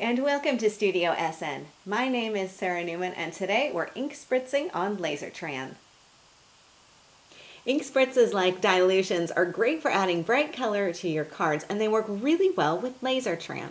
and welcome to Studio SN. My name is Sara Naumann, and today we're ink spritzing on Lazertran. Ink spritzes like Dylusions are great for adding bright color to your cards, and they work really well with Lazertran.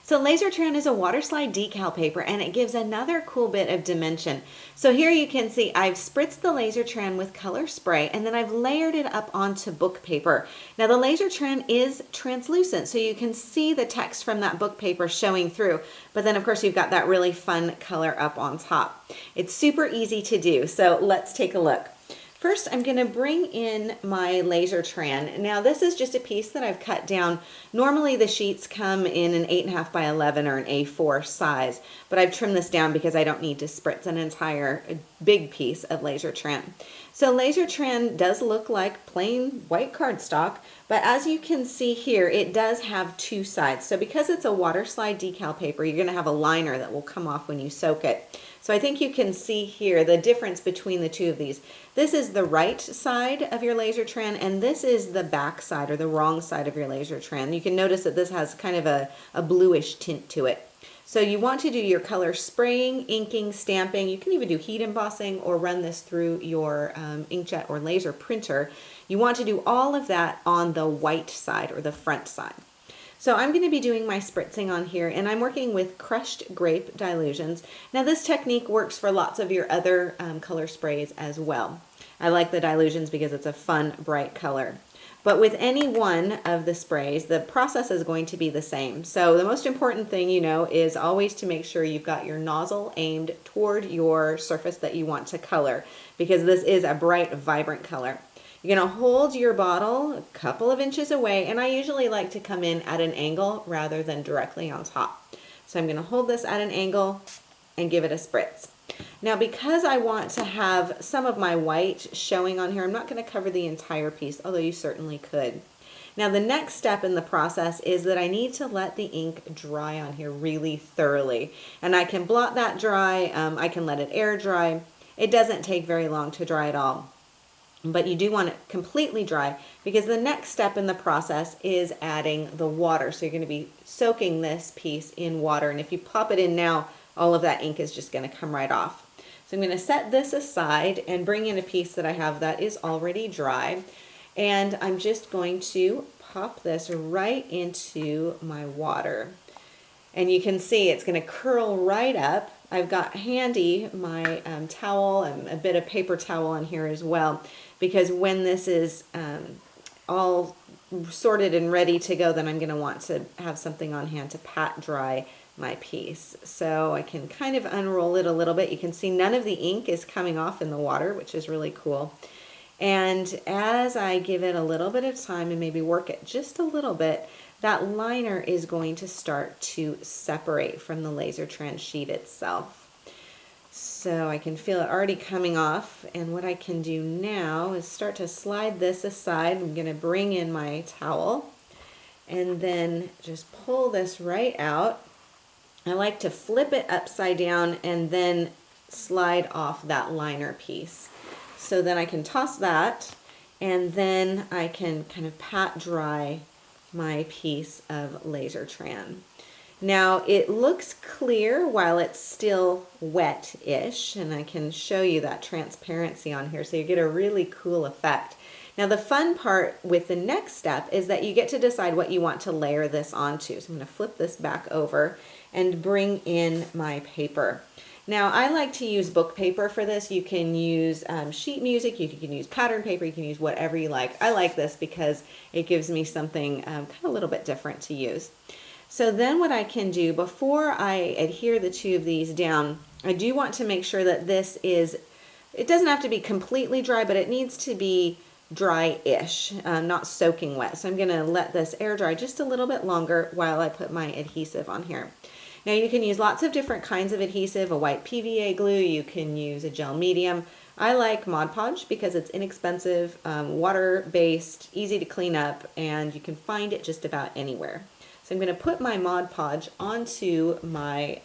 So Lazertran is a waterslide decal paper, and it gives another cool bit of dimension. So here you can see I've spritzed the Lazertran with color spray, and then I've layered it up onto book paper. Now the Lazertran is translucent, so you can see the text from that book paper showing through, but then of course you've got that really fun color up on top. It's super easy to do, so let's take a look. First, I'm going to bring in my Lazertran. Now this is just a piece that I've cut down. Normally the sheets come in an 8.5 by 11 or an A4 size, but I've trimmed this down because I don't need to spritz an entire big piece of Lazertran. So Lazertran does look like plain white cardstock, but as you can see here, it does have two sides. So because it's a water slide decal paper, you're going to have a liner that will come off when you soak it. So I think you can see here the difference between the two of these. This is the right side of your Lazertran, and this is the back side or the wrong side of your Lazertran. You can notice that this has kind of a bluish tint to it. So you want to do your color spraying, inking, stamping. You can even do heat embossing or run this through your inkjet or laser printer. You want to do all of that on the white side or the front side. So I'm going to be doing my spritzing on here, and I'm working with crushed grape Dylusions. Now this technique works for lots of your other color sprays as well. I like the Dylusions because it's a fun, bright color. But with any one of the sprays, the process is going to be the same. So the most important thing, you know, is always to make sure you've got your nozzle aimed toward your surface that you want to color, because this is a bright, vibrant color. You're going to hold your bottle a couple of inches away, and I usually like to come in at an angle rather than directly on top. So I'm going to hold this at an angle and give it a spritz. Now because I want to have some of my white showing on here, I'm not going to cover the entire piece, although you certainly could. Now the next step in the process is that I need to let the ink dry on here really thoroughly. And I can blot that dry, I can let it air dry. It doesn't take very long to dry at all. But you do want it completely dry, because the next step in the process is adding the water. So you're going to be soaking this piece in water, and if you pop it in now, all of that ink is just going to come right off. So I'm going to set this aside and bring in a piece that I have that is already dry, and I'm just going to pop this right into my water. And you can see it's going to curl right up. I've got handy my towel and a bit of paper towel on here as well, because when this is all sorted and ready to go, then I'm going to want to have something on hand to pat dry my piece. So I can kind of unroll it a little bit. You can see none of the ink is coming off in the water, which is really cool. And as I give it a little bit of time and maybe work it just a little bit, that liner is going to start to separate from the Lazertran sheet itself. So I can feel it already coming off, and what I can do now is start to slide this aside. I'm going to bring in my towel and then just pull this right out. I like to flip it upside down and then slide off that liner piece. So then I can toss that, and then I can kind of pat dry my piece of Lazertran. Now it looks clear while it's still wet-ish, and I can show you that transparency on here so you get a really cool effect. Now the fun part with the next step is that you get to decide what you want to layer this onto. So I'm going to flip this back over and bring in my paper. Now I like to use book paper for this. You can use sheet music, you can use pattern paper, you can use whatever you like. I like this because it gives me something kind of a little bit different to use. So then what I can do before I adhere the two of these down, I do want to make sure that this is, it doesn't have to be completely dry, but it needs to be dry-ish, not soaking wet. So I'm going to let this air dry just a little bit longer while I put my adhesive on here. Now you can use lots of different kinds of adhesive, a white PVA glue, you can use a gel medium. I like Mod Podge because it's inexpensive, water-based, easy to clean up, and you can find it just about anywhere. So I'm going to put my Mod Podge onto my,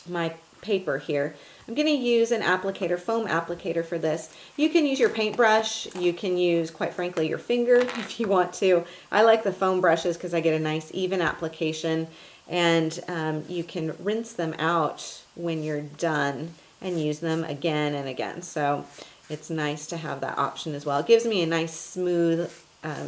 my paper here. I'm going to use an applicator, foam applicator for this. You can use your paintbrush, you can use, quite frankly, your finger if you want to. I like the foam brushes because I get a nice even application. And you can rinse them out when you're done and use them again and again. So it's nice to have that option as well. It gives me a nice smooth,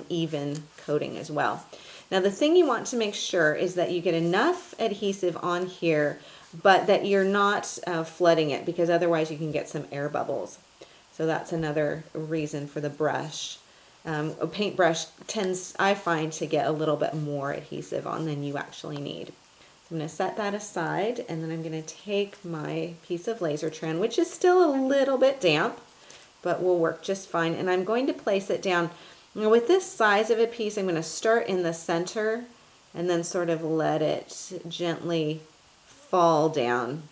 even coating as well. Now the thing you want to make sure is that you get enough adhesive on here, but that you're not flooding it, because otherwise you can get some air bubbles. So that's another reason for the brush. A paintbrush tends, I find, to get a little bit more adhesive on than you actually need. So I'm going to set that aside, and then I'm going to take my piece of Lazertran, which is still a little bit damp, but will work just fine, and I'm going to place it down. Now with this size of a piece, I'm going to start in the center and then sort of let it gently fall down,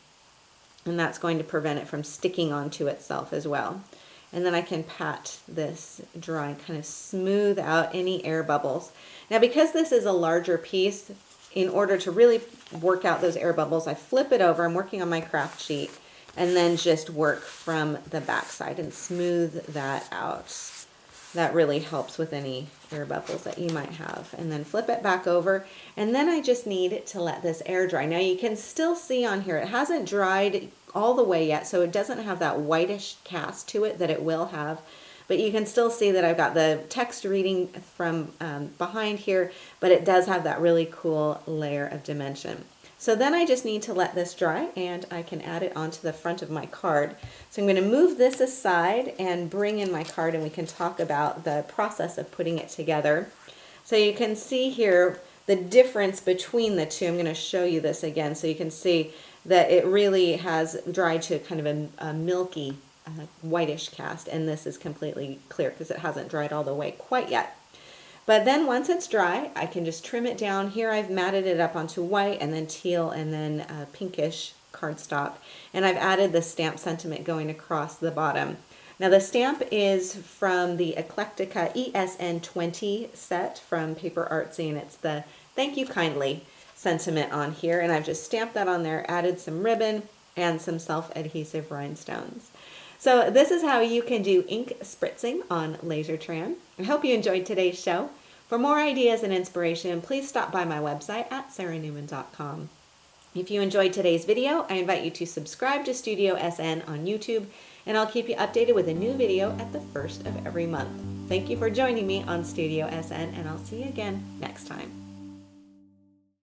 and that's going to prevent it from sticking onto itself as well. And then I can pat this dry and kind of smooth out any air bubbles. Now because this is a larger piece, in order to really work out those air bubbles, I flip it over. I'm working on my craft sheet, and then just work from the back side and smooth that out. That really helps with any air bubbles that you might have. And then flip it back over, and then I just need to let this air dry. Now you can still see on here, it hasn't dried all the way yet, so it doesn't have that whitish cast to it that it will have. But you can still see that I've got the text reading from behind here, but it does have that really cool layer of dimension. So then I just need to let this dry, and I can add it onto the front of my card. So I'm going to move this aside and bring in my card, and we can talk about the process of putting it together. So you can see here the difference between the two. I'm going to show you this again so you can see that it really has dried to kind of a milky whitish cast, and this is completely clear because it hasn't dried all the way quite yet. But then once it's dry, I can just trim it down. Here I've matted it up onto white and then teal and then pinkish cardstock, and I've added the stamp sentiment going across the bottom. Now the stamp is from the Eclectica ESN 20 set from PaperArtsy, and it's the "Thank you kindly" sentiment on here, and I've just stamped that on there, added some ribbon and some self-adhesive rhinestones. So this is how you can do ink spritzing on Lazertran. I hope you enjoyed today's show. For more ideas and inspiration, please stop by my website at saranaumann.com. If you enjoyed today's video, I invite you to subscribe to Studio SN on YouTube, and I'll keep you updated with a new video at the first of every month. Thank you for joining me on Studio SN, and I'll see you again next time.